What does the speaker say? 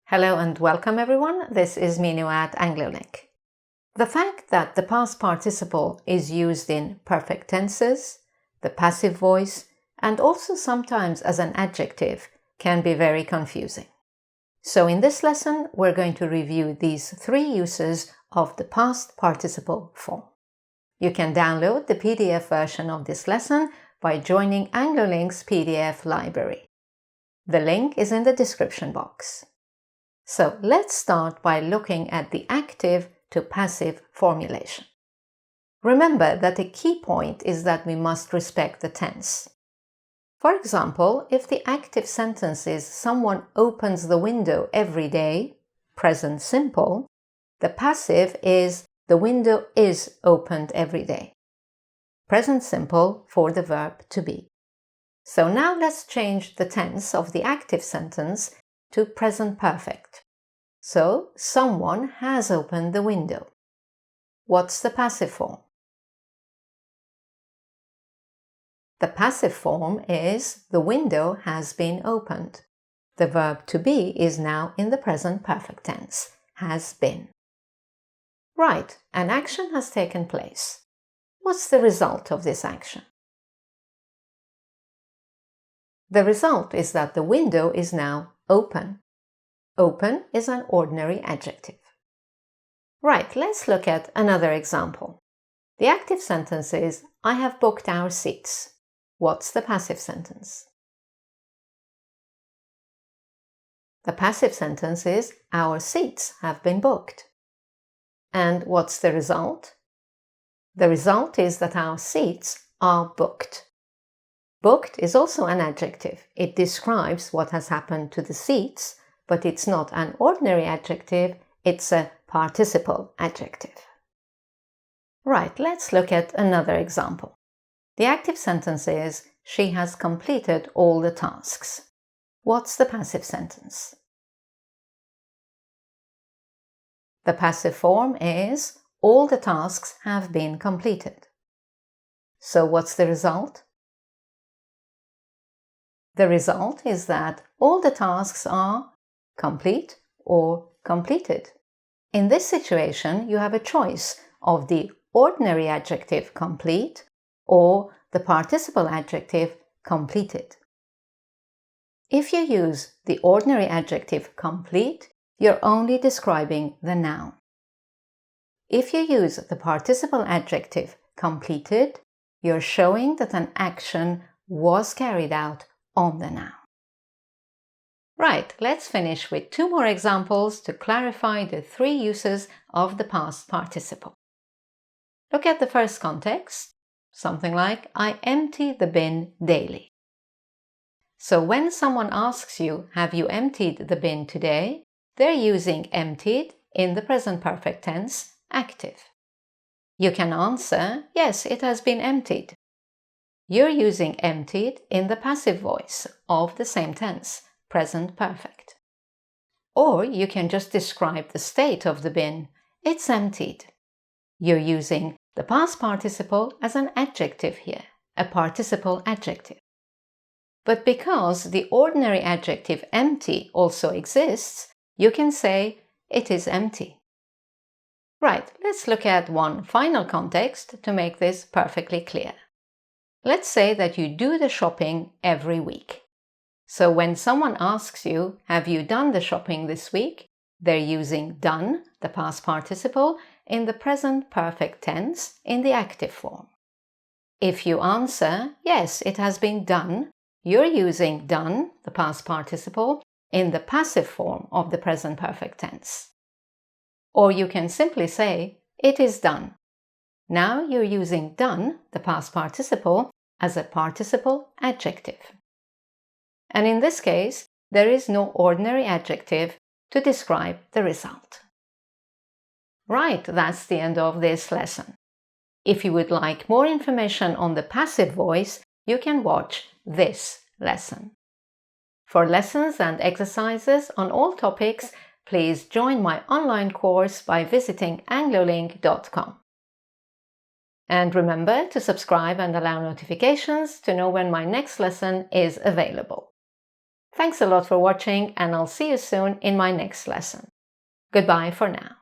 Hello and welcome everyone, this is Minu at AngloLink. The fact that the past participle is used in perfect tenses, the passive voice, and also sometimes as an adjective can be very confusing. So in this lesson, we're going to review these three uses of the past participle form. You can download the PDF version of this lesson by joining AngloLink's PDF library. The link is in the description box. So let's start by looking at the active to passive formulation. Remember that a key point is that we must respect the tense. For example, if the active sentence is someone opens the window every day, present simple, the passive is the window is opened every day, present simple for the verb to be. So now let's change the tense of the active sentence to present perfect. So, someone has opened the window. What's the passive form? The passive form is the window has been opened. The verb to be is now in the present perfect tense, has been. Right, an action has taken place. What's the result of this action? The result is that the window is now open. Open is an ordinary adjective. Right, let's look at another example. The active sentence is, I have booked our seats. What's the passive sentence? The passive sentence is, our seats have been booked. And what's the result? The result is that our seats are booked. Booked is also an adjective. It describes what has happened to the seats, but it's not an ordinary adjective, it's a participle adjective. Right, let's look at another example. The active sentence is, she has completed all the tasks. What's the passive sentence? The passive form is, all the tasks have been completed. So what's the result? The result is that all the tasks are complete or completed. In this situation, you have a choice of the ordinary adjective complete or the participle adjective completed. If you use the ordinary adjective complete, you're only describing the noun. If you use the participle adjective completed, you're showing that an action was carried out on the noun. Right, let's finish with two more examples to clarify the three uses of the past participle. Look at the first context, something like, I empty the bin daily. So when someone asks you, have you emptied the bin today? They're using emptied in the present perfect tense, active. You can answer, yes, it has been emptied. You're using emptied in the passive voice of the same tense, present perfect. Or you can just describe the state of the bin. It's emptied. You're using the past participle as an adjective here, a participle adjective. But because the ordinary adjective empty also exists, you can say it is empty. Right, let's look at one final context to make this perfectly clear. Let's say that you do the shopping every week. So when someone asks you, have you done the shopping this week? They're using done, the past participle, in the present perfect tense in the active form. If you answer, yes, it has been done, you're using done, the past participle, in the passive form of the present perfect tense. Or you can simply say, it is done. Now you're using done, the past participle, as a participle adjective. And in this case, there is no ordinary adjective to describe the result. Right, that's the end of this lesson. If you would like more information on the passive voice, you can watch this lesson. For lessons and exercises on all topics, please join my online course by visiting anglolink.com. And remember to subscribe and allow notifications to know when my next lesson is available. Thanks a lot for watching, and I'll see you soon in my next lesson. Goodbye for now.